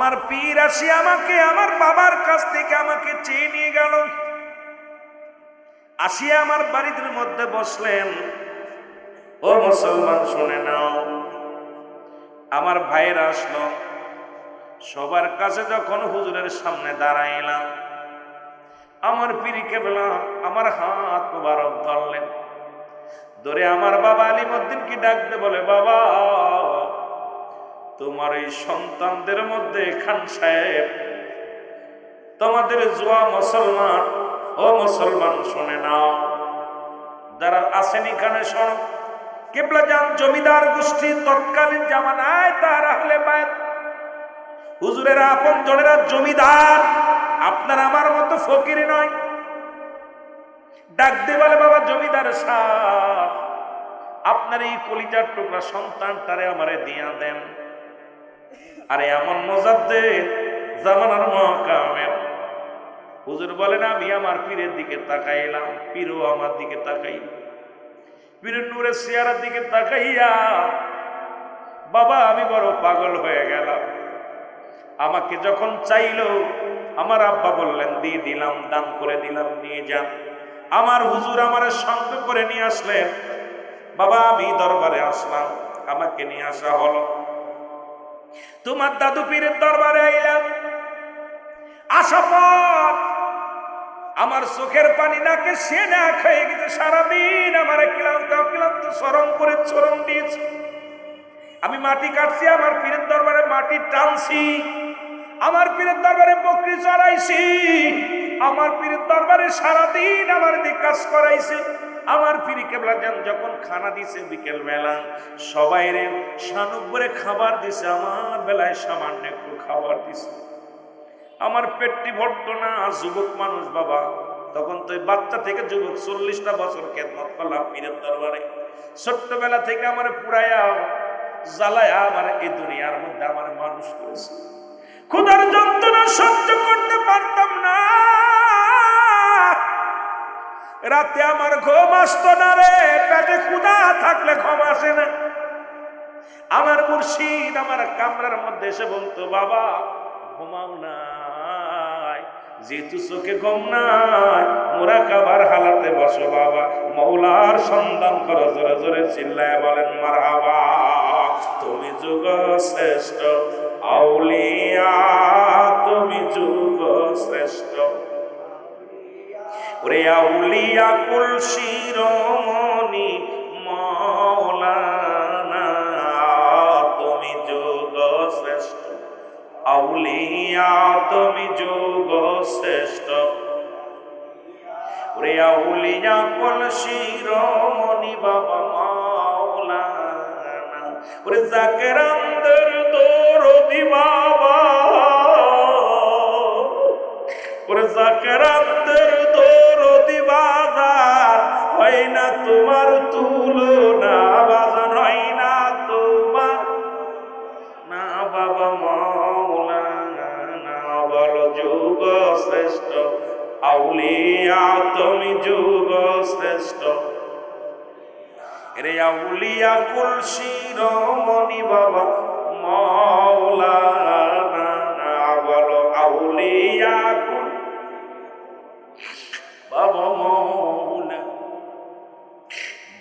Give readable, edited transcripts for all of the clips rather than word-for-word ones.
আমার পীর আসি আমাকে আমার বাবার কাছ থেকে আমাকে চেয়ে নিয়ে গেল। আসিয়া আমার বাড়ির মধ্যে বসলেন। ও মুসলমান শুনে নাও, আমার ভাইয়েরা আসলো। সবার কাছে যখন হুজুরের সামনে দাঁড়াইলাম, আমার পীর কেবলা আমার হাত মোবারক ধরলেন। ধরে আমার বাবা আলিমউদ্দিনকে ডাকতে বলে, বাবা তোমার এই সন্তানদের মধ্যে খান সাহেব, তোমাদের জুয়া মুসলমান, ও মুসলমান শুনে নাও, যারা আছেন এখানে শোনো। কেবলা যান জমিদার গোষ্ঠী তৎকালীন জামানায় তার আহলে বায়াত হুজুরের আপন জনেরা জমিদার, আপনার আমার মতো ফকির নয়। ডাক দিয়ে বলে, বাবা জমিদার সাহেব, আপনার এই কলিজার টুকরা সন্তানটারে আমারে দিয়া দেন। আরে এমন মুজাদ্দিদ জামানার মহাকামেল। হুজুর বলেন, আমি আমার পীরের দিকে তাকাইলাম, পীরও আমার দিকে তাকাই, পীরের নূরের চেহারার দিকে তাকাইয়া বাবা আমি বড় পাগল হয়ে গেলাম। আমাকে যখন চাইলো আমার আব্বা বললেন, দিয়ে দিলাম, দান করে দিলাম, নিয়ে যান। আমার হুজুর আমার সঙ্গে করে নিয়ে আসলেন। বাবা আমি দরবারে আসলাম, আমাকে নিয়ে আসা হলো। তোমার দাদু পীরের দরবারে আইলাম। আসা পর আমার চোখের পানি নাকে সে না খেয়ে গেছে। সারাদিন আমার ক্লান্ত ক্লান্ত শ্রম করে শ্রম দিয়েছে। আমি মাটি কাটছি, আমার পীরের দরবারে মাটি টানছি, আমার পীরের দরবারে বকরি চড়াইছি, আমার পীরের দরবারে সারাদিন আমার দিকে কাজ করাইছে। আমার পীর কেবলা যান যখন খানা দিছে বিকেল বেলা, সবাই রে শানুক করে খাবার দিছে, আমার বেলায় সামান্য একটু খাবার দিছে। আমার পেটটি ভরতো না। যুবক মানুষ বাবা, তখন তো বাচ্চা থেকে যুবক 40টা বছর খেদমত করলাম পীরের দরবারে। ছোট্টবেলা থেকে আমার পুরাইয়া জ্বালায়া আমার এই দুনিয়ার মধ্যে আমার মানুষ করেছে। ক্ষুধার যন্ত্রণা সহ্য করতে পারতাম না। রাতে আমার ঘুম আসতো না রে, পেটে ক্ষুধা থাকলে ঘুম আসে না। আমার মুর্শিদ আমার কামরার মধ্যে এসে বলতো, বাবা ঘুমাও নাই, যেহেতু চোখে ঘুম নাই মুরাকাবার হালাতে বসো বাবা, মৌলার সন্ধান করো। জোরে জোরে চিল্লায় বলেন মারহাবা। তুমি যুগ শ্রেষ্ঠ আউলিয়া, তুমি যুগ শ্রেষ্ঠ। ওরে আউলিয়া কুল শিরোমণি মাওলানা, তুমি যুগ শ্রেষ্ঠ আউলিয়া, তুমি যুগ শ্রেষ্ঠ। ওরে আউলিয়া কুল শিরোমণি বাবা মাওলানা, ওরে জাকেরানদের দরদি বাবা, ওরে জাকেরানদের দরদি বাজার, হয় না তোমার তুলনা বাজার, হয় না তোমার না বাবা মাওলানা। বলো যুগ শ্রেষ্ঠ আউলিয়া, তুমি যুগ শ্রেষ্ঠ। রে আউলিয়া কুল শিরোমণি বাবা মাওলানা, বলো আউলিয়া কুল বাবা মাওলানা।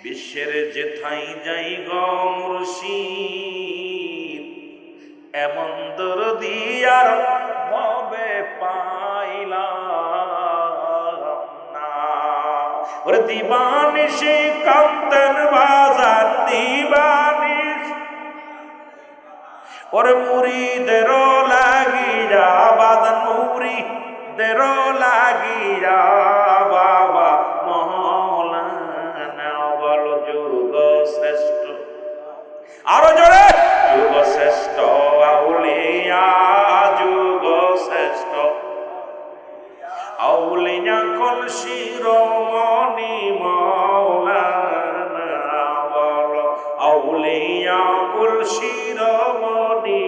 বিশ্বের যেথাই যাই গো মুর্শিদ, এমন দরদি আর ভবে পাইলাম না। ওরে দিবানিশি কান্তেন বাজার দিবানিশ, ওরে মুরিদেরও লাগিয়া বাজান, মুরিদেরও লাগিয়া বাবা মাওলানা। বলো যুগ শ্রেষ্ঠ, আরো জোরে যুগ শ্রেষ্ঠ আউলিয়া, যুগ শ্রেষ্ঠ আউলিয়া কুল শিরোমণি মাওলানা। বলো আউলিয়া কুল শিরোমণি।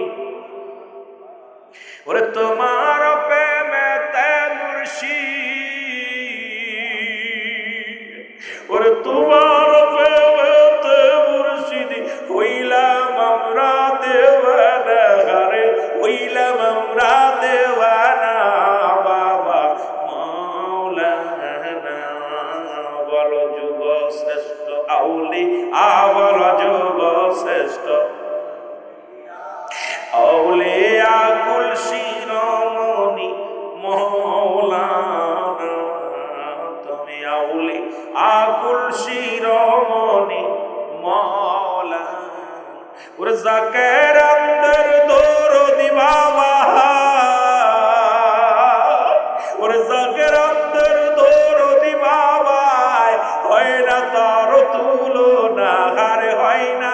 ওরে তোমার প্রেমেতে মুর্শিদ, ওরে তোমার প্রেমেতে মুর্শিদ হইলাম আমরা দেওয়ানা, হইলাম তোমরা দেওয়ানা বাবা মাওলানা। বলো যুগ শ্রেষ্ঠ আউলি আবার যুগ শ্রেষ্ঠ আউলিয়া কুল শিরোমণি মাওলানা। তুমি আউলি আকুল শিরোমণি মাওলানা। ওরে জাকের আন্দর দরদি বাবা, ওরে জাকের আন্দর দরদি বাবা, হয় না তার তুলনা, আরে হয় না,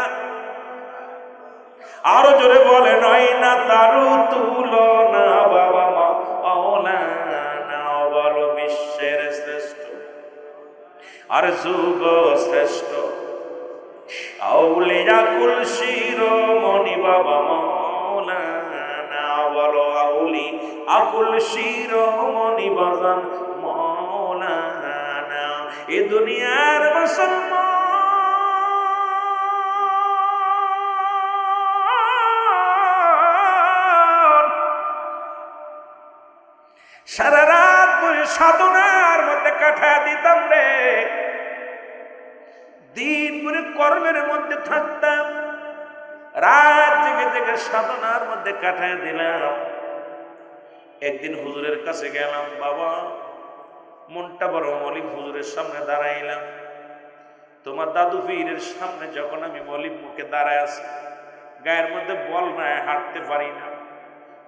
আরো জোরে বলেন হয় না তারু তুলনা বাবা মাওলানা। বলো বিশ্বের শ্রেষ্ঠ আর যুগ শ্রেষ্ঠ আউলিয়া কুল শিরোমণি বাবা মাওলানা। বলো আউলি আকুল শিরোমণি বাজান মাওলানা। এ দুনিয়ার মুসলমান সারা রাত বসে সাধনার মধ্যে কাটা দিতাম রে, দিন ভরে কর্মের মধ্যে থাকতাম, রাত জেগে জেগে সাধনার মধ্যে কাটায় দিলাম। একদিন হুজুরের কাছে গেলাম, বাবা মনটা বড় মলিন, হুজুরের সামনে দাঁড়াইলাম। তোমার দাদু পীরের সামনে যখন আমি মলিন মুখে দাঁড়ায় আছি, গায়ের মধ্যে বল নাই, হাঁটতে পারি না,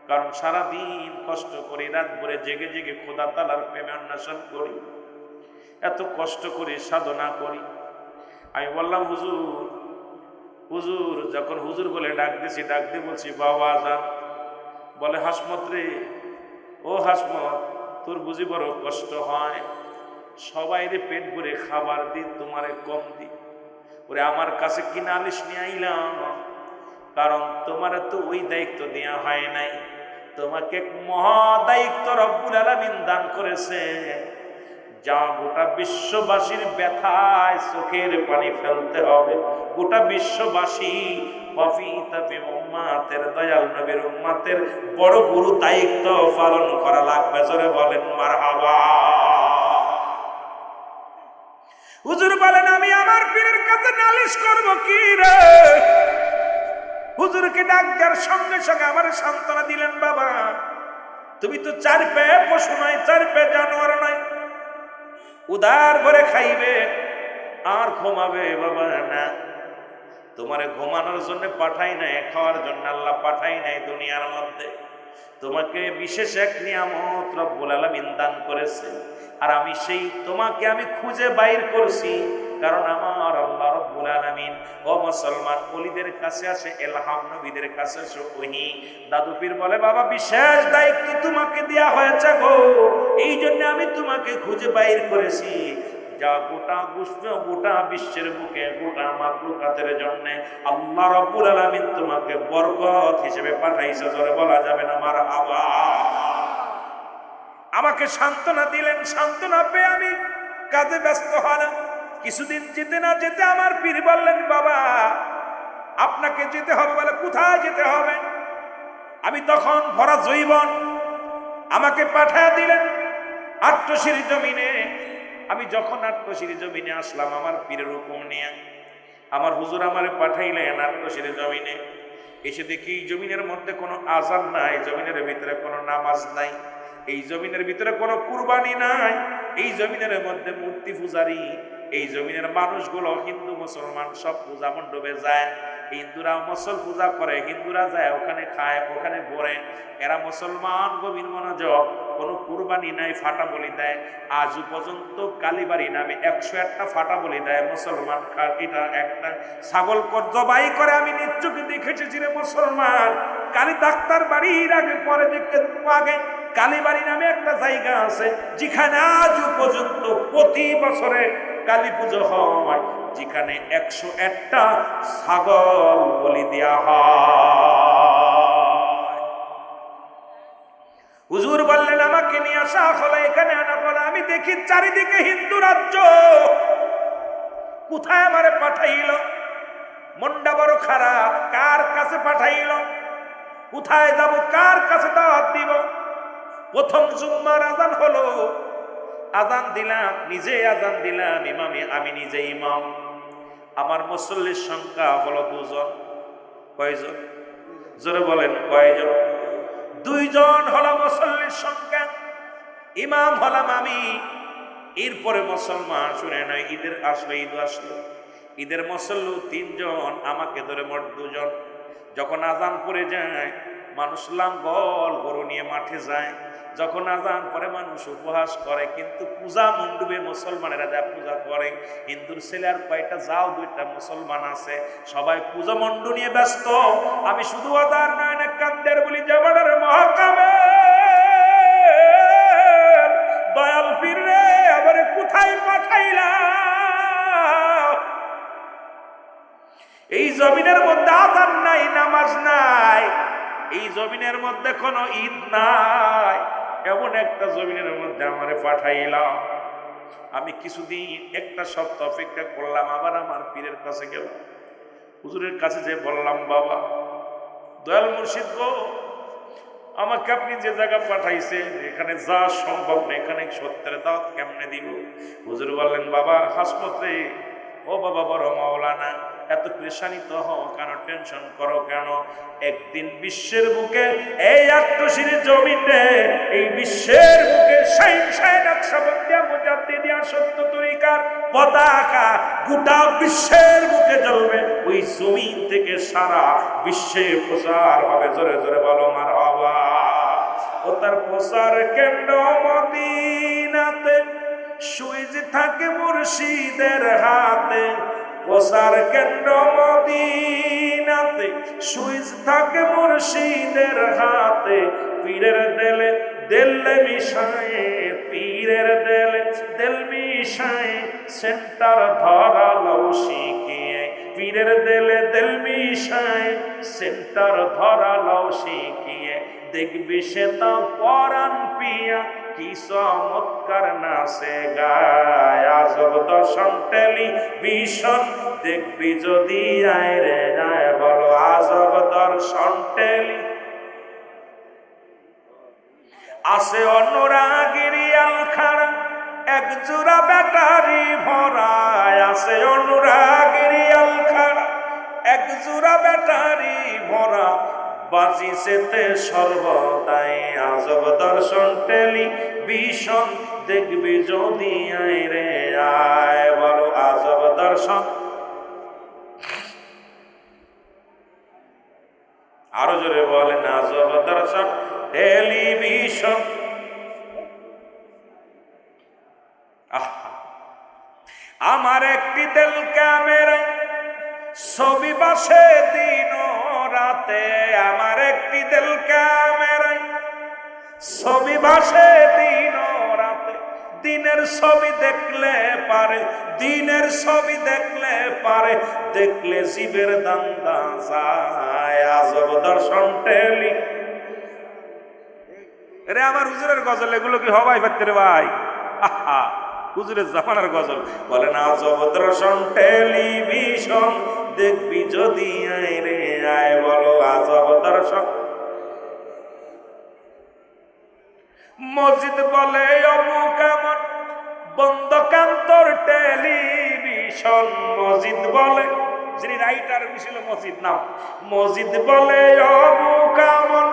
কারণ সারাদিন কষ্ট করি, রাত ভরে জেগে জেগে খোদা তাআলার প্রেমে অন্বেষণ করি, এত কষ্ট করি, সাধনা করি। আমি বললাম হুজুর, হুজুর, যখন হুজুর বলে ডাক দিছি, ডাক দিয়ে বলছি বাবা যান। বলে হাসমত রে, ও হাসমত, তোর বুঝি বড় কষ্ট হয়, সবাই রে পেট ভরে খাবার দি, তোমারে কম দি। ওরে আমার কাছে কি নালিশ নিয়ে আইলাম, কারণ তোমার তো ওই দায়িত্ব দেওয়া হয় নাই, তোমাকে মহা দায়িত্ব রব্বুল আলামিন দান করেছে, যা গোটা বিশ্ববাসীর ব্যথায় চোখের পানি ফেলতে হবে। গোটা বিশ্ববাসী উম্মাতের দয়াল নবীর উম্মাতের বড় গুরু দায়িত্ব পালন করা লাগবে। জোরে বলেন মারহাবা। হুজুর বলেন আমি আমার পীরের কাছে নালিশ করব কি রে? হুজুরকে ডাক দেওয়ার সঙ্গে সঙ্গে আমার সান্ত্বনা দিলেন, বাবা তুমি তো চার পায়ে পশু নয়, চার পায়ে জানোয়ার নয়, উদার ভরে খাইবে আর ঘুমাবে বাবা না। তোমারে ঘুমানোর জন্য পাঠাই নাই, খাওয়ার জন্য আল্লাহ পাঠাই নাই দুনিয়ার মধ্যে। তোমাকে বিশেষ এক নিয়ামত রব্বুল আলামিন দান করেছে, আর আমি সেই তোমাকে আমি খুঁজে বাইর করছি, কারণ আমার আল্লাহ রব্বুল আলামিন ও মুসলমান ওলিদের কাছে আসে ইলহাম, নবীদের কাছে আসে ওহী। দাদু পীর বলে বাবা বিশেষ দায়িত্ব তোমাকে দেয়া হয়েছে গো, এই জন্য আমি তোমাকে খুঁজে বাইর করেছি, যা গোটা বিশ্বের বুকে গোটা মাখলুকাতের জন্য আল্লাহ রব্বুল আলামিন তোমাকে বরকত হিসেবে পাঠাইছে। জোরে বলা যাবে না মারহাবা। আমাকে সান্ত্বনা দিলেন, সান্ত্বনা পেয়ে আমি কাজে ব্যস্ত হলাম। কিছুদিন যেতে না যেতে আমার পীর বললেন বাবা আপনাকে যেতে হবে। বলে কোথায় যেতে হবে? আমি তখন ভরা জৈবন, আমাকে পাঠায় দিলেন আট্টশির জমিনে। আমি যখন আট্টশির জমিনে আসলাম আমার পীরের হুকুম নিয়ে, আমার হুজুর আমারে পাঠাইলেন আট্টশির জমিনে। এসে দেখি এই জমিনের মধ্যে কোনো আযান নাই, জমিনের ভিতরে কোনো নামাজ নাই, এই জমিনের ভিতরে কোনো কুরবানি নাই, এই জমিনের মধ্যে মূর্তি পূজারি, এই জমিনের মানুষগুলো হিন্দু মুসলমান সব পূজা মণ্ডপে যায়। হিন্দুরা মুসল পূজা করে, হিন্দুরা যায় ওখানে খায়, ওখানে ঘোরে। এরা মুসলমান গভীর মনোযোগ, কোনো কুরবানি নাই, ফাটা বলি দেয়। আজও পর্যন্ত কালীবাড়ি নামে 101টা ফাটা বলি দেয় মুসলমান। এটা একটা ছাগল জবাই করে আমি নিশ্চয়ই দেখেছি রে মুসলমান। কালী ডাক্তার বাড়ির আগে পরে দেখতে আগে কালীবাড়ি নামে একটা জায়গা আছে, যেখানে আজও পর্যন্ত প্রতি বছরে কালী পুজো হয়, যেখানে 101টা ছাগল বলি দেয়া হয়। হুজুর বললেন আমাকে নিয়ে আসা হলো, এখানে আনা হলো। আমি দেখি চারিদিকে হিন্দু রাজ্য, কোথায় আমারে পাঠাইল? মনটা বড় খারাপ, কার কাছে পাঠাইল? কোথায় যাব, কার কাছে দাওয়াত দিব? প্রথম জুম্মার আজান হলো, আজান দিলাম, নিজে আজান দিলাম, আমি নিজে ইমাম। আমার মুসল্লির সংখ্যা হলো 2 জন। কয়জন? জোরে বলেন কয়জন? 2 জন হলো মুসল্লির সংখ্যা, ইমাম হলাম আমি। এরপরে মুসলমান, শুনে নয়, ঈদের আসলো, ঈদ আসলো, ঈদের মুসল্লি 3 জন, আমাকে ধরে মোট 2 জন। যখন আজান পড়ে যায়, মানুষ লাঙ্গল গরু নিয়ে মাঠে যায়। যখন আজান পরে মানুষ উপহাস করে, কিন্তু পূজা মণ্ডপে মুসলমানেরা যা পূজা করে। হিন্দুর ছেলে আর কয়টা যাও, 2টা মুসলমান আছে, সবাই পূজা মণ্ডপ নিয়ে ব্যস্ত। আমি শুধু আজান নয় না কান্দের বলি, জামানার মহাকামে দয়াল পীর রে, আবার কোথায় পাঠাইলা? এই জমিনের মধ্যে আজান নাই, নামাজ নাই, এই জমিনের মধ্যে কোনো ঈদ নাই, এমন একটা জমিনের মধ্যে আমারে পাঠাইলাম। আমি কিছুদিন, একটা সপ্তাহ অপেক্ষা করলাম, আবার আমার পীরের কাছে গেলাম। হুজুরের কাছে যে বললাম, বাবা দয়াল মুর্শিদ গো, আমাকে আপনি যে জায়গা পাঠাইছেন, এখানে যা সম্ভব না, এখানে সত্যের দাওয়াত কেমনে দিব? হুজুর বললেন, বাবা হাসমতে, ও বাবা বড় মাওলানা, এত পেরেশানিত হও কেন, টেনশন করো কেন? একদিন বিশ্বের বুকে, এই আট্টশির জমিনে, এই বিশ্বের বুকে সত্য তরিকার পতাকা গোটা বিশ্বের বুকে জ্বলবে। ওই জমিন থেকে সারা বিশ্বে প্রচার হবে। জোরে জোরে বলো মারহাবা। ও তার প্রচার কেন্দ্র মদিনাতে, সুইজ থাকে মুর্শিদের হাতে। প্রচার কেন্দ্র মদিনাতে, সুইজ থাকে মুর্শিদের হাতে। পীরের দেলে দিল মিশায়ে, পীরের দেলে দিল মিশায়ে, সেন্টার ধরালো শিখিয়ে। পীরের দেলে দিল মিশায়ে, সেন্টার ধরালো শিখিয়ে। দেখবি সে তা পরাণ পিয়া, কি চমৎকার নাচে গায়। আজব দর্শন টেলিভিশন দেখবি যদি আয় রে যায়, বলো আজব দর্শন টেলি। আছে অনুরাগীর আলখারা, এক জোড়া ব্যাটারি ভরায়। আছে অনুরাগীর আলখারা, এক জোড়া ব্যাটারি ভরা। বাজিছেতে সর্বদাই আজব দর্শন টেলিভিশন দেখবি যদি আয় রে আয়, বলো আজব দর্শন। আরো জোরে বলেন আজব দর্শন টেলিভিশন। আমার একটি দিল ক্যামেরায় ছবি বাসে দিন রাতে। আমার একটি দিল ক্যামেরায় ছবি বাসে দিন রাতে। দিনের ছবি দেখলে পারে, দিনের ছবি দেখলে পারে, দেখলে জীবের দান্দা যায়। আজব দর্শন টেলি। রে আমার হুজুরের গজল, এগুলো কি হবাই পারতে রে ভাই? আহা, হুজুরের জামানার গজল। বলেন আজব দর্শন টেলিভিশন দেখবি যদি আয় রে আয়, বলো আজব দর্শন। মসজিদ বলে অমুক এমন, বন্ধ কান্তর টেলিভিশন। মসজিদ বলে, যিনি রাইটার ছিল মসজিদ নাম, মসজিদ বলে অমুক এমন,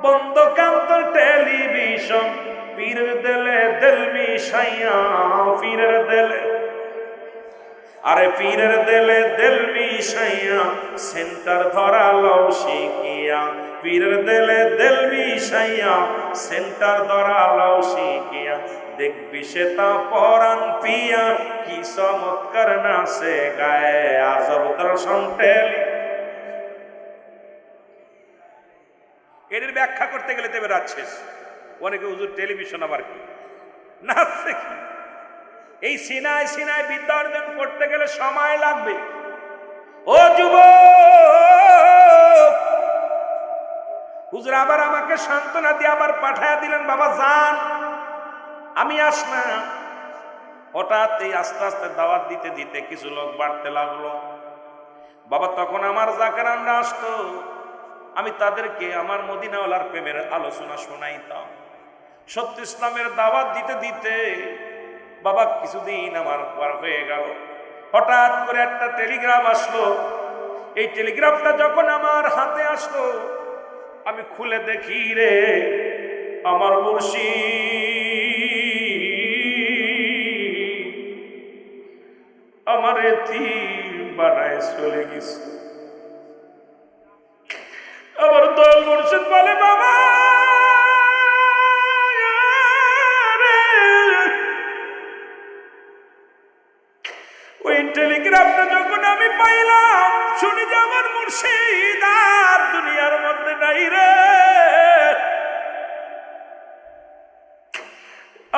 বন্ধ কান্তর টেলিভিশন। পীরের দেলে দিল মিশাইয়া, পীরের দেলে, আরে পীরের দেলে দিল মিশাইয়া, সেন্টার ধরালো শিখিয়া। পীরের দেলে দিল মিশাইয়া, সেন্টার ধরালো শিখিয়া। দেখবি সে তা পরাণ পিয়া, কি চমৎকার নাচে গায়ে। আজব দর্শন টেলি। এর ব্যাখ্যা করতে গেলে দেবে রাত শেষ। অনেকে হুজুর টেলিভিশন আবার কি নাচছে কি? এই সিনায় সিনায় বিদ্যা অর্জন করতে গেলে সময় লাগবে। ও যুবক, হুজুর আবার আমাকে সান্ত্বনা দিয়ে আবার পাঠায়া দিলেন, বাবা যান, আমি আসলাম। হঠাৎ এই আস্তে আস্তে দাওয়াত দিতে দিতে কিছু লোক বাড়তে লাগলো। বাবা তখন আমার জাকেরানরা আসতো, আমি তাদেরকে আমার মদিনাওয়ালার প্রেমের আলোচনা শোনাইতাম। সত্য ইসলামের দাওয়াত দিতে দিতে বাবা কিছুদিন আমার পার হয়ে গেল। হঠাৎ করে একটা টেলিগ্রাম আসলো। এই টেলিগ্রামটা যখন আমার হাতে আসলো, আমি খুলে দেখি রে আমার মুর্শিদ আমার এতিম বানায় চলে গেছে। আমার দল মুর্শিদ বলে, বাবা ওই টেলিগ্রামটা যখন আমি পাইলাম, শুনি যে আমার মুর্শিদ আর দুনিয়ার মধ্যে নাই রে।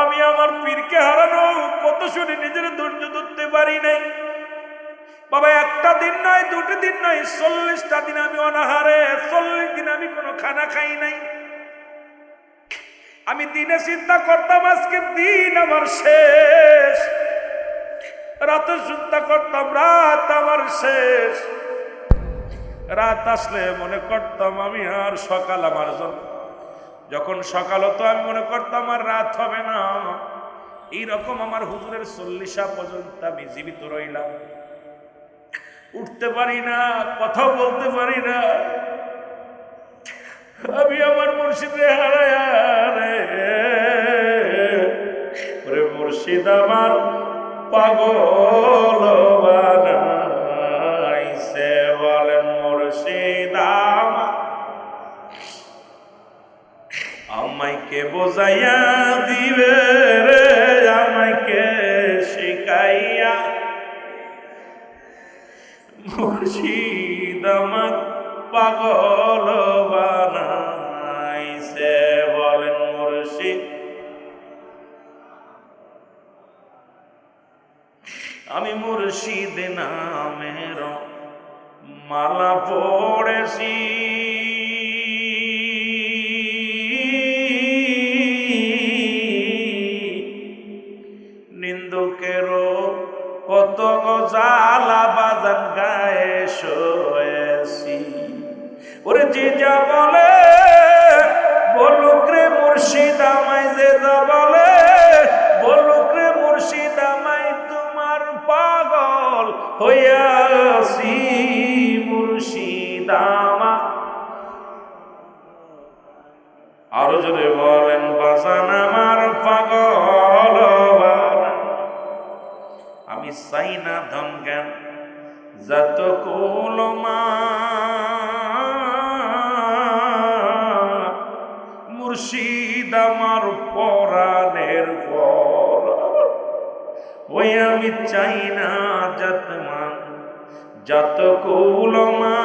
আমি আমার পীরকে হারানো কত শুনে নিজের ধৈর্য ধরতে পারি নাই বাবা। একটা দিন নয়, দুটো দিন নয়, 40টা দিন আমি অনাহারে, 40 দিন আমি কোনো খানা খাই নাই। আমি দিনে চিন্তা করতাম আজকে দিন আমার শেষ, রাতে চিন্তা করতাম রাত আমার শেষ। রাত আসলে মনে করতাম আমি আর সকাল আমার জন্য। যখন সকাল হতো আমি মনে করতাম আর রাত হবে না। এইরকম আমার হুজুরের 40 পর্যন্ত আমি জীবিত রইলাম। উঠতে পারি না, কথা বলতে পারি না। আমি আমার মুর্শিদে হারায়া রে মুর্শিদ আমার পাগল বানাইছে। বলেন মুর্শিদ আমাইকে বোঝাইয়া দিবে রে, আমাইকে শিখাইয়া। মুর্শিদ আমার পাগল বানাইছে। বলেন মুর্শিদ আমি মুর্শিদ নামের মালা পড়েছি। নিন্দুকেরও কত জ্বালা বাজান গায়ে শোয়েছি। ওরে যে যা বলে বলুক রে মুর্শিদ আমায়, যে যা বলে বলুক রে মুর্শিদ আমায়, তোমার পাগল হইয়াছি মুর্শিদ আমার। আরো জোরে বলেন বাজান আমার পাগল। আমি চাই না ধন জ্ঞান যত কুলমা, মুর্শিদ আমার পরাণের পর। ওই আমি চাই না যতমান যত কুলমা,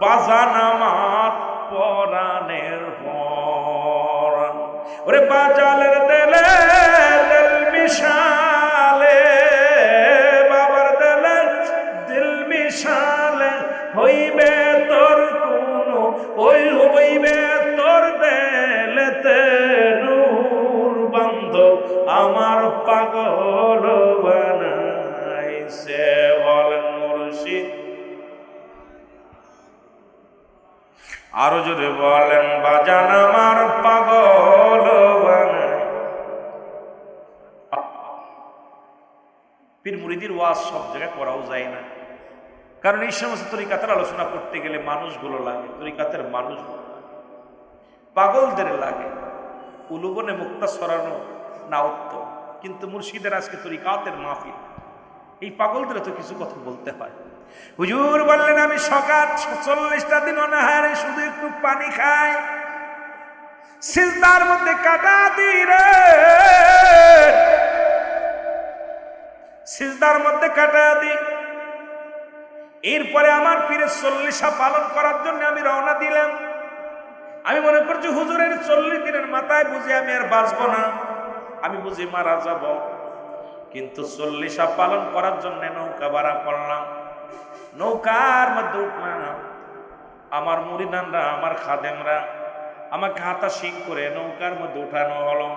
বাজান আমার পরাণের পর। ওরে বাজালের দেলে দিল মিশালে, বাবার দেলে দিল মিশালে হইবে তোর কোনো, ওই হইবে তোর দেলেতে নূর বান্ধব আমার পাগল বানাইছে। বলেন মুর্শিদ আরো জোরে বলেন বাজান আমার পাগল বানাই। পীর মুরিদির ওয়াজ সব জায়গায় করাও যায় না, কারণ এই সমস্ত তরিকাতের আলোচনা করতে গেলে মানুষগুলো লাগে, তরিকাতের মানুষগুলো পাগলদের লাগে। উলুবনে মুক্তা সরানো না উত্তম, কিন্তু মুর্শিদের আজকে তরিকাতের মাহফিল, এই পাগলদের তো কিছু কথা বলতে হয়। হুজুর বললেন আমি সকাল 40টা দিন অনাহারে শুধু একটু পানি খাই, সিজদার মধ্যে কাটা দিই রে, সিজদার মধ্যে কাটা দিই। এরপরে আমার পীরের 40 পালন করার জন্য আমি রওনা দিলাম। আমি মনে করছি হুজুরের 40 দিনের মাথায় বুঝি আমি আর বাঁচবো না, আমি বুঝি মারা যাব। কিন্তু 40 পালন করার জন্য নৌকা ভাড়া করলাম। নৌকার মধ্যে উঠলাম, আমার মুরিদানরা আমার খাদেমরা আমাকে হাতাশিং করে নৌকার মধ্যে উঠানো হলো।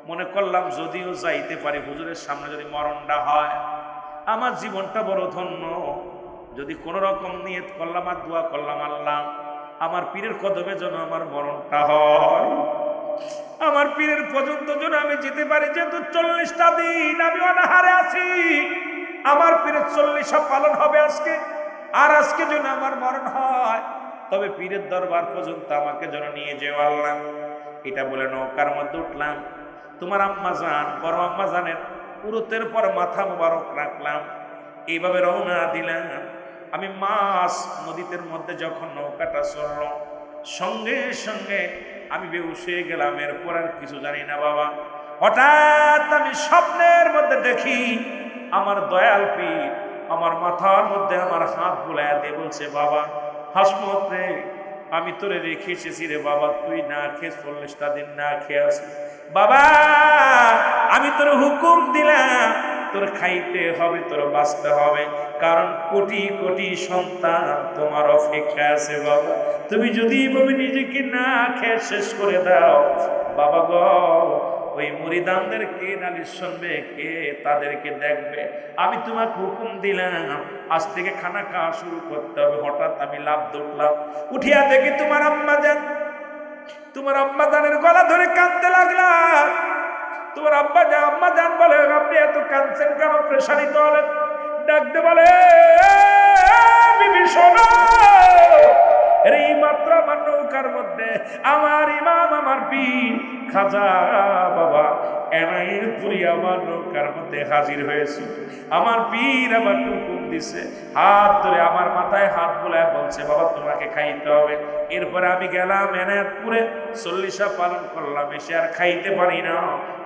মনে করলাম যদিও যাইতে পারি হুজুরের সামনে যদি মরণটা হয়, আমার জীবনটা বড় ধন্য। যদি কোন রকম নিয়ত করলাম আর দোয়া করলাম, আল্লাহ আমার পীরের কদমে যেন আমার মরণটা হয়, আমার পীরের পর্যন্ত যেন আমি যেতে পারি। যেহেতু 40টা দিন আমি অনাহারে আছি, আমার পীরের 40 পালন হবে আজকে, আর আজকে যেন আমার মরণ হয়, তবে পীরের দরবার পর্যন্ত আমাকে যেন নিয়ে যেও আল্লাহ। এটা বলে নৌকার মধ্যে উঠলাম। তোমার আম্মা জান, বড় আম্মা জানের উরুতের পর মাথা মোবারক রাখলাম, এইভাবে রওনা দিলাম। আমি মাছ নদীতে মধ্যে যখন নৌকাটা চলল, সঙ্গে সঙ্গে আমি বেহুশ হয়ে গেলাম। এরপর আর কিছু জানি না বাবা। হঠাৎ আমি স্বপ্নের মধ্যে দেখি আমার দয়াল পীর আমার মাথার মধ্যে আমার হাত বুলাইয়া দিয়ে বলছে, বাবা হাসমত রে, আমি তোরে রেখে এসেছি রে বাবা, তুই না খেয়ে 40টা দিন না খেয়ে আসি। বাবা আমি তোর হুকুম দিলাম, তোর খাইতে হবে, তোর বাঁচতে হবে, কারণ কোটি কোটি সন্তান তোমার অপেক্ষা আছে বাবা। তুমি যদি ভাবে নিজেকে না খেয়ে শেষ করে দাও, বাবা গো ওই মুরিদানদের কে নালিশ শুনবে, কে তাদেরকে দেখবে? আমি তোমাকে হুকুম দিলাম আজ থেকে খানা খাওয়া শুরু করতে হবে। হঠাৎ আমি লাফ উঠলাম, উঠিয়া দেখি তোমার আম্মা জান, তোমার আম্মা জানের গলা ধরে কাঁদতে লাগলাম। তোমার আম্মা জান বলে, আপনি এত কাঁদছেন কেন, প্রেশারিত হলেন? ডাকতে বলে, বিবি শোনো, এই মাত্র আমার নৌকার মধ্যে আমার ইমাম আমার পীর খাজা বাবা এনায়েত পুরি আমার নৌকার মধ্যে হাজির হয়েছে। আমার পীর আবার হুকুম দিছে, হাত ধরে আমার মাথায় হাত বুলায় বলছে, বাবা তোমাকে খাইতে হবে। এরপরে আমি গেলাম এনায়েতপুরে, 40 পালন করলাম, এসে আর খাইতে পারি না,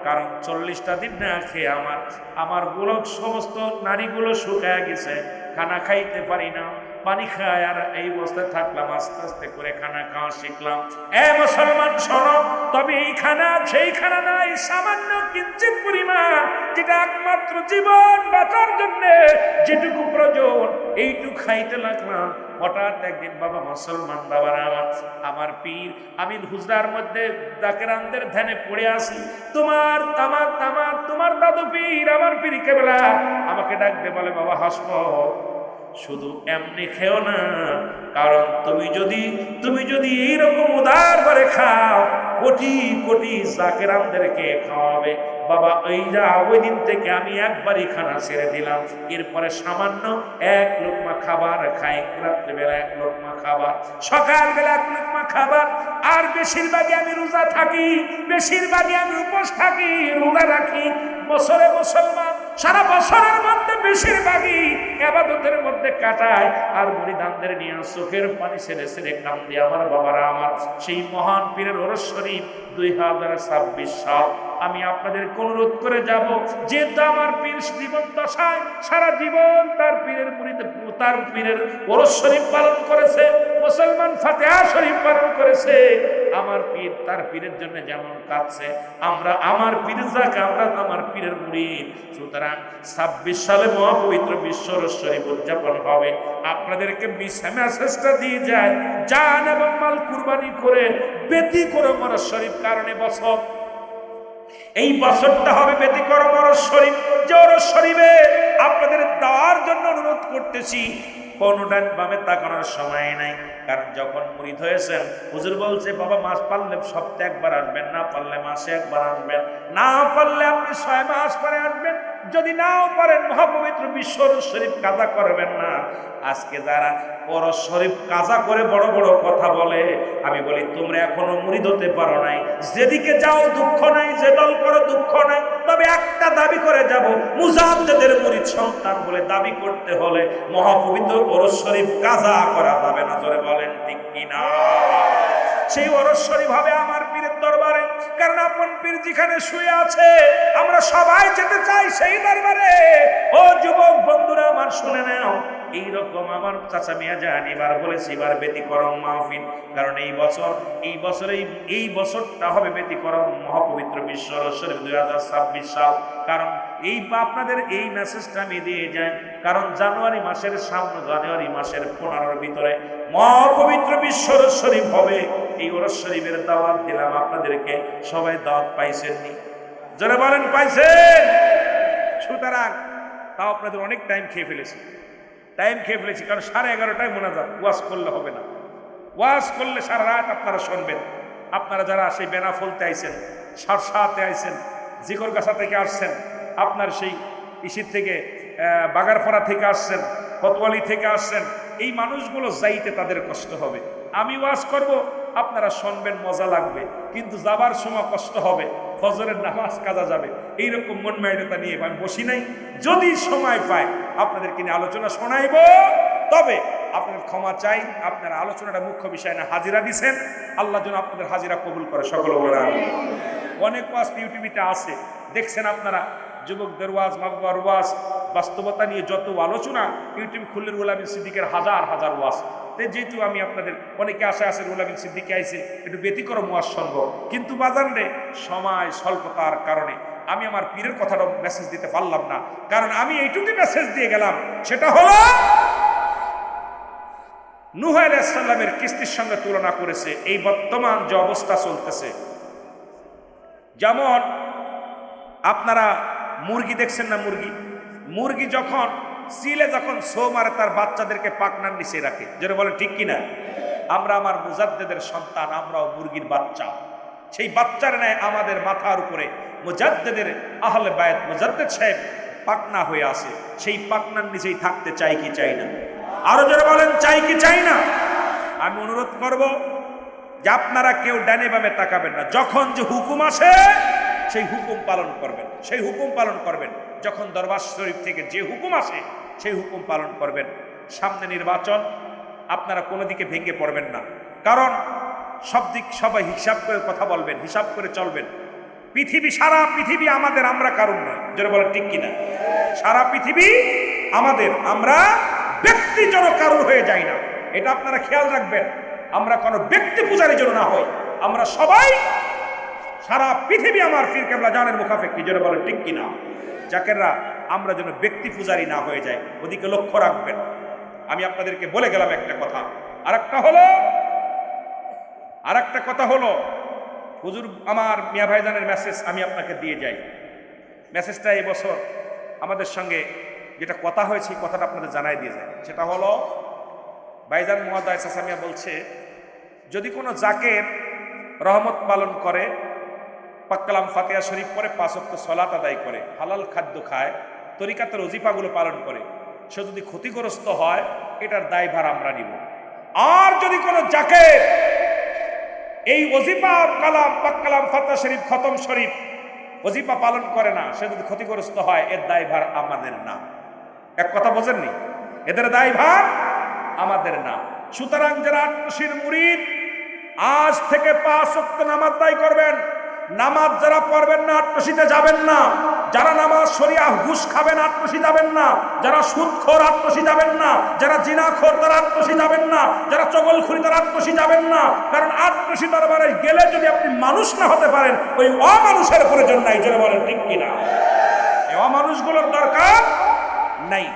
কারণ 40টা দিন না খেয়ে আমার গোলক সমস্ত নারীগুলো শুকায় গেছে, খানা খাইতে পারি না, পানি খায়। আর এই অবস্থায় থাকলাম, আস্তে আস্তে করে খানা খাওয়া শিখলাম। মুসলমান শোনো, তবে এই খানা সেই খানা নাই, সামান্য কিঞ্চিত পরিমাণ, যেটা একমাত্র জীবন বাঁচার জন্য যেটুকু প্রয়োজন এইটুকু খাইতে লাগলাম। হঠাৎ একদিন বাবা মুসলমান বাবারা আমার পীর, আমি হুজরার মধ্যে জাকেরানদের ধ্যানে পড়ে আসি, তোমার দাদু পীর আমার পীর কেবলা আমাকে ডাকতে বলে, বাবা হাসমত শুধু এমনি খেও না, কারণ তুমি যদি এইরকম উদার করে খাও, কোটি কোটি জাকেরানদেরকে খাওয়াবে। বাবা ওই দিন থেকে আমি একবারই খানা ছেড়ে দিলাম। এরপরে সামান্য 1 লোকমা খাবার খাই, রাত্রিবেলা 1 লোকমা খাবার, সকালবেলা 1 লোকমা খাবার। আর বেশিরভাগই আমি রোজা থাকি, বেশিরভাগই আমি উপোস থাকি, রোজা রাখি। বছরে মুসলমান সারা বছরের মধ্যে বেশিরভাগই ইবাদতের মধ্যে কাটায়। আর মুরিদানদের নিয়ে চোখের পানি ছেড়ে ছেড়ে কান্দি আমার বাবারা আমার। সেই মহান পীরের ওরস শরীফ 2026 সাল আমি আপনাদের অনুরোধ করে যাব, যেহেতু আমার পীর জীবন দশায় সারা জীবন তার পীরের মুরিদ, তার পীরের ওরস শরীফ পালন করেছে, মুসলমান ফাতিহা শরীফ পালন করেছে। আমার পীর তার পীরের জন্য যেমন কাঁদছে, আমরা আমার পীর যাকে আমরা আমার পীরের মুরিদ। সুতরাং 26 সালে মহাপবিত্র বিশ্ব ওরস শরীফ উদযাপন হবে। আপনাদেরকে মেসেজটা দিয়ে যায়, জান এবং মাল কুরবানি করে ব্যতিক্রম ওরস শরীফ, কারণে বছর এই বছরটা হবে ব্যতিক্রম ওরস শরীফ। যে ওরস শরীফে আপনাদের দেওয়ার জন্য অনুরোধ করতেছি, কোন ডান বামে তাকানোর সময় নাই। কারণ যখন মুরিদ হয়েছেন, হুজুর বলছে, বাবা মাস পারলে সপ্তাহে একবার আসবেন, না পারলে মাসে একবার আসবেন, না পারলে আপনি 6 মাস পরে আসবেন, যদি নাও পারেন মহাপবিত্র বিশ্ব ওরস শরীফ কাজা করবেন না। আজকে যারা ওরস শরীফ কাজা করে বড় বড় কথা বলে, আমি বলি তোমরা এখনো মুরিদ হতে পারো নাই। যেদিকে যাও দুঃখ নাই, যে দল করো দুঃখ নাই, তবে একটা দাবি করে যাব, মুজাদ্দেদের মুরিদ সন্তান বলে দাবি করতে হলে মহাপবিত্র ওরস শরীফ কাজা করা যাবে না। জোরে বলেন ঠিক কিনা? সেই ওরস শরীফ হবে আমার পীরের দরবারে, কারণ আপন পীর যেখানে শুয়ে আছে আমরা সবাই যেতে চাই সেই দরবারে। ও যুবক বন্ধুরা আমার শুনে নাও, এইরকম আমার চাচা মিয়া জান এবার বলেছি, এবার ব্যতিক্রম মাহফিল, কারণ এই বছরটা হবে ব্যতিক্রম মহাপবিত্র বিশ্ব ওরস শরীফ 2026 সাল। কারণ আপনাদের এই মেসেজটা আমি দিয়ে যাই, কারণ জানুয়ারি মাসের 15-র ভিতরে মহাপবিত্র বিশ্ব ওরস শরীফ হবে। এই ওরস শরীফের দাওয়াত দিলাম আপনাদেরকে, সবাই দাওয়াত পাইছেন নি? যারা বলেন পাইছেন। সুতরাং তাও আপনাদের অনেক টাইম খেয়ে ফেলেছি, কারণ 11:30টায় মোনাজাত, ওয়াজ করলে হবে না। ওয়াজ করলে সারা রাত আপনারা শুনবেন। আপনারা যারা সেই বেনাফলতে আইছেন, সারসাতে আইছেন, জিকরগাছা থেকে আসছেন, আপনার সেই ইসির থেকে বাগারপাড়া থেকে আসছেন, কোতোয়ালি থেকে আসছেন, এই মানুষগুলো যাইতে তাদের কষ্ট হবে। আমি ওয়াজ করব, আপনারা শুনবেন, মজা লাগবে, কিন্তু যাবার সময় কষ্ট হবে, ফজরের নামাজ কাজা যাবে। এইরকম মন মাইনতা নিয়ে আমি বসি নাই। যদি সময় পায় আপনাদেরকে নিয়ে আলোচনা শোনাইব, তবে আপনাদের ক্ষমা চাই, আপনারা আলোচনাটা মুখ্য বিষয় না হাজিরা দিছেন। আল্লাহ যেন আপনাদের হাজিরা কবুল করে, সকল বলে আমি। অনেক ওয়াজ ইউটিউবিতে আছে, দেখছেন আপনারা, যুবকদের ওয়াজ, মা বাবার ওয়াজ, বাস্তবতা নিয়ে যত আলোচনা, ইউটিউব খুললে রুহুল আমিন সিদ্দিকের হাজার হাজার ওয়াজ। যেহেতু আমি আপনাদের অনেকে আশা আছে রুহুল আমিন সিদ্দিকে আইছে, একটু ব্যতিক্রম ওয়াজ শুনবো, কিন্তু বাজান রে সময় স্বল্পতার কারণে আমি আমার পীরের কথাটা মেসেজ দিতে পারলাম না। কারণ আমি এইটুকু মেসেজ দিয়ে গেলাম, সেটা হলো নূহ আলাইহিস সালামের কিস্তির সঙ্গে তুলনা করেছে এই বর্তমান যে অবস্থা চলতেছে। যেমন আপনারা মুরগি দেখছেন না, মুরগি যখন সিলে যখন ছো মারে তার বাচ্চাদেরকে পাকনার নিচে রাখে, যেটা বলেন ঠিক কিনা? আমরা আমার মুজাদ্দেদের সন্তান, আমরাও মুরগির বাচ্চা। সেই বাচ্চার ন্যায় আমাদের মাথার উপরে মুজাদ্দেদের আহলে বায়াত মুজাদ্দেদ সাহেব পাকনা হয়ে আছে। সেই পাকনার নিচেই থাকতে চাই কি চাই না? আরো যারা বলেন চাই কি চাই না? আমি অনুরোধ করব যে আপনারা কেউ ডানে বামে তাকাবেন না। যখন যে হুকুম আসে সেই হুকুম পালন করবেন, সেই হুকুম পালন করবেন। যখন দরবার শরীফ থেকে যে হুকুম আসে সেই হুকুম পালন করবেন। সামনে নির্বাচন, আপনারা কোনো দিকে ভেঙে পড়বেন না, কারণ সব দিক সবাই হিসাব করে কথা বলবেন, হিসাব করে চলবেন। পৃথিবী, সারা পৃথিবী আমাদের, আমরা কারণ নয়, যারা বলেন ঠিক কিনা? সারা পৃথিবী আমাদের, আমরা ব্যক্তিজন কারণ হয়ে যাই না, এটা আপনারা খেয়াল রাখবেন। আমরা কোনো ব্যক্তি পূজারীর জন্য না হই, আমরা সবাই সারা পৃথিবী আমার পীর কেবলা জানের মুখাপেক্ষী, যারা বলেন ঠিক কিনা? জাকেররা, আমরা যেন ব্যক্তি পূজারী না হয়ে যায়, ওদিকে লক্ষ্য রাখবেন। আমি আপনাদেরকে বলে গেলাম একটা কথা। আরেকটা কথা হলো হুজুর আমার মিয়া ভাইজানের মেসেজ আমি আপনাকে দিয়ে যাই। মেসেজটা এই বছর আমাদের সঙ্গে যেটা কথা হয়েছে, এই কথাটা আপনাদের জানাই দিয়ে যায়। সেটা হলো, ভাইজান মহোদয় সাসামিয়া বলছে, যদি কোনো জাকের রহমত পালন করে, পাক্কালাম ফাতিহা শরীফ পরে 5 ওয়াক্ত সালাত আদায় করে, হালাল খাদ্য খায়, তরিকাতের ওজিফাগুলো পালন করে, সে যদি ক্ষতিগ্রস্ত হয়, এটার দায়ভার আমরা নিব। আর যদি কোনো জাকের এই ওজিফা, কালাম, পাক্কালাম, ফাতিহা শরীফ, খতম শরীফ, ওজিফা পালন করে না, সে যদি ক্ষতিগ্রস্ত হয়, এর দায়ভার আমাদের না। এক কথা বোঝেননি? এদের দায়ভার আমাদের না। সুতরাং যারা আটশির মুরিদ, আজ থেকে 5 ওয়াক্ত নামাজ আদায় করবেন। নামাজ যারা পড়বেন না, আটশিতে যাবেন না। যারা নামাজ শরিয়া ঘুষ খাবেন, আটশি যাবেন না। যারা সুদখোর, আটশি যাবেন না। যারা জিনাখোর, তারা আটশি যাবেন না। যারা চগলখুরি, তারা আটশি যাবেন না। কারণ আটশি দরবারে গেলে যদি আপনি মানুষ না হতে পারেন, ওই অমানুষের প্রয়োজন নাই, যারা বলেন ঠিক কিনা? এই অমানুষগুলোর দরকার নাই।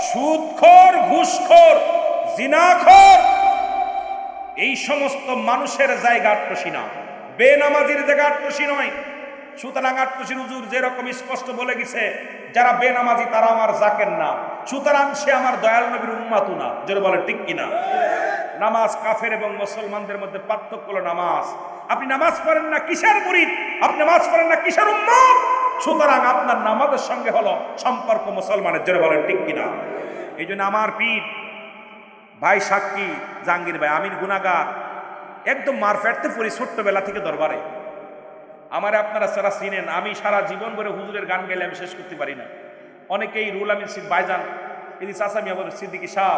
সুদখোর, ঘুষখোর, জিনাখোর, এই সমস্ত মানুষের জায়গা আটশি না, বেনামাজির জায়গা আটশি নয়। সুতরাং আটশির হুজুর যেরকম স্পষ্ট বলে গেছে, যারা বেনামাজি তারা আমার জাকের না, সুতরাং সে আমার দয়াল নবীর উম্মাতু না, যারা বলে ঠিক কিনা? নামাজ কাফের এবং মুসলমানদের মধ্যে পার্থক্য হলো নামাজ। আপনি নামাজ পড়েন না, কিসের মুরিদ? আপনি নামাজ পড়েন না, কিসের উম্মত? সুতরাং আপনার নামাজের সঙ্গে হলো সম্পর্ক মুসলমানের, যারা বলেন ঠিক কিনা? এই জন্য আমার পীর ভাই সাক্ষী জাহাঙ্গীর ভাই, আমির গুনাগার, একদম মার ফেরতে পড়ি ছোট্টবেলা থেকে দরবারে। আমার আপনারা যারা চিনেন, আমি সারা জীবন ধরে হুজুরের গান গাইলে আমি শেষ করতে পারি না। অনেকেই রুহুল আমিন ভাইজান, এদিকে চাচা মিয়া বলে সিদ্দিকী সাহ,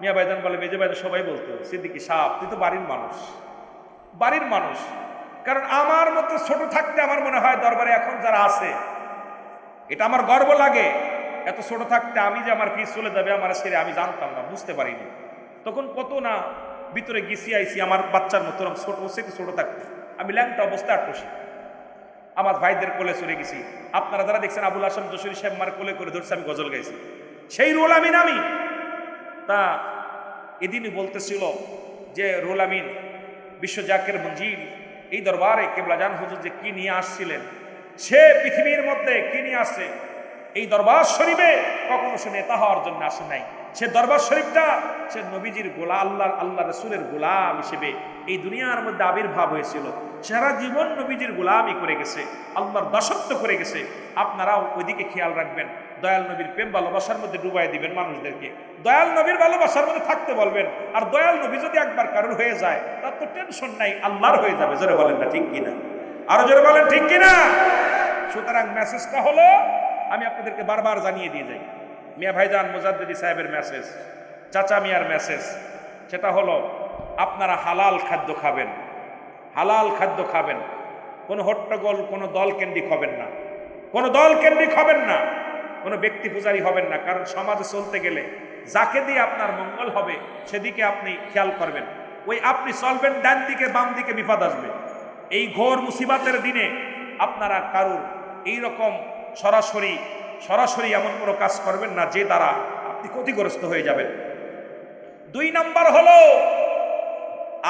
মিয়া ভাইজান বলে মেজে ভাইজান, সবাই বলতো সিদ্দিকী সাহ, তুই তো বাড়ির মানুষ। কারণ আমার মতো ছোট থাকতে আমার মনে হয় দরবারে এখন যারা আছে, এটা আমার গর্ব লাগে। এত ছোট থাকতে আমি যে আমার পিস চলে যাবে আমার ছেড়ে, আমি জানতাম না, বুঝতে পারিনি। তখন কত না ভিতরে গেছি আইছি, আমার বাচ্চার মতো ছোট থাকতে আমি ল্যাংটা অবস্থায় আটশি, আমার ভাইদের কোলে চলে গেছি। আপনারা যারা দেখছেন আবুল হাসান যশোরী সাহেব মার কোলে করে ধরছে, আমি গজল গাইছি, সেই রুহুল আমিন আমি। তা এদিনই বলতেছিল যে রুহুল আমিন বিশ্ব জাকের মঞ্জিল এই দরবারে কেবলাজান হুজুর যে কি নিয়ে আসছিলেন, সে পৃথিবীর মধ্যে কি নিয়ে আসছে, এই দরবার শরীফে কখনো সে নেতা হওয়ার জন্য আসে নাই। সে দরবার শরীফটা সে নবীজির গোলাম, আল্লাহ রসুলের গোলাম হিসেবে এই দুনিয়ার মধ্যে আবির্ভাব হয়েছিল। সারা জীবন নবীজির গোলামি করে গেছে, আল্লাহর দাসত্ব করে গেছে। আপনারাও ওইদিকে খেয়াল রাখবেন, দয়াল নবীর প্রেম ভালোবাসার মধ্যে ডুবাই দিবেন মানুষদেরকে, দয়াল নবীর ভালোবাসার মধ্যে থাকতে বলবেন। আর দয়াল নবী যদি একবার কারোর হয়ে যায় তার তো টেনশন নাই, আল্লাহর হয়ে যাবে। জোরে বলেন না ঠিক কিনা? আরো জোরে বলেন ঠিক কিনা? সুতরাং মেসেজটা হলো, আমি আপনাদেরকে বারবার জানিয়ে দিয়ে যাই, মিয়া ভাইজান মুজাদ্দিদি সাহেবের মেসেজ, চাচা মিয়ার মেসেজ, সেটা হলো আপনারা হালাল খাদ্য খাবেন, হালাল খাদ্য খাবেন। কোনো হট্টগোল, কোনো দল কেন্দ্রিক হবেন না, কোনো দল কেন্দ্রিক হবেন না, কোনো ব্যক্তি পূজারী হবেন না। কারণ সমাজে চলতে গেলে যাকে দিয়ে আপনার মঙ্গল হবে সেদিকে আপনি খেয়াল করবেন। ওই আপনি চলবেন ডান দিকে বাম দিকে বিপদ আসবে। এই ঘোর মুসিবাতের দিনে আপনারা কারুর এইরকম সরাসরি এমন কোনো কাজ করবেন না যে দ্বারা আপনি ক্ষতিগ্রস্ত হয়ে যাবেন। 2 নাম্বার হলো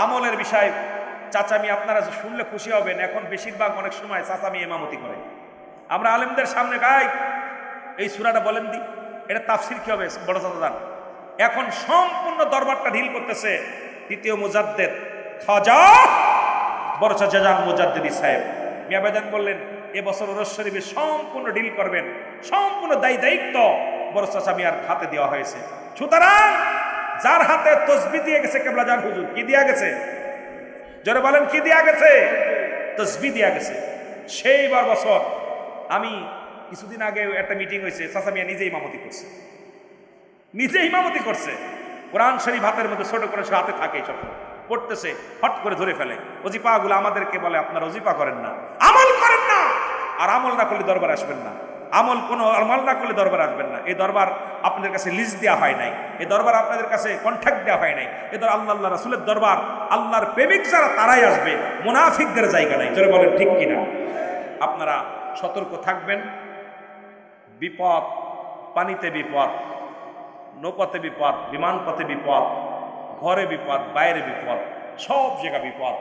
আমলের বিষয়। চাচামি আপনারা শুনলে খুশি হবেন, এখন বেশিরভাগ অনেক সময় চাচামি ইমামতি করে। আমরা আলেমদের সামনে গাই এই সূরাটা বলেন দি, এটা তাফসির কি হবে বড় চাচা জান। এখন সম্পূর্ণ দরবারটা ঢিল করতেছে দ্বিতীয় মুজাদ্দেদ খাজা বড় চাচা জান মুজাদ্দিদি সাহেব। মিয়া ভাইজান বললেন এবছর ওরস শরীফে সম্পূর্ণ ডিল করবেন, সম্পূর্ণ দায়িত্ব বড় চাচা মিয়ার হাতে দেওয়া হয়েছে। সুতরাং যার হাতে তসবিহ দিয়ে গেছে কেবলাজান হুজুর, কি দিয়া গেছে? জোরে বলেন কি দিয়া গেছে? তসবিহ দিয়া গেছে। সেইবার বছর আমি কিছুদিন আগে একটা মিটিং হয়েছে, চাচা মিয়া নিজে ইমামতি করছে, কোরআন শরীফ হাতের মধ্যে ছোট করে সে হাতে থাকে, সব পড়তেছে, হট করে ধরে ফেলে। ওজিফাগুলো আমাদেরকে বলে আপনারা ওজিফা করেন না, আমল করেন না। আর আমল না করলে দরবার আসবেন না, আমল না করলে দরবার আসবেন না। এই দরবার আপনাদের কাছে লিস্ট দেওয়া হয় নাই, এই দরবার আপনাদের কাছে কন্ট্যাক্ট দেওয়া হয় নাই। এ দর আল্লাহ রাসূলের দরবার, আল্লাহর প্রেমিক যারা তারাই আসবে, মুনাফিকদের জায়গা নাই। জোরে বলেন ঠিক কিনা? আপনারা সতর্ক থাকবেন। বিপদ, পানিতে বিপদ, নৌপথে বিপদ, বিমান পথে বিপদ, ঘরে বিপদ, বাইরে বিপদ, সব জায়গা বিপদ।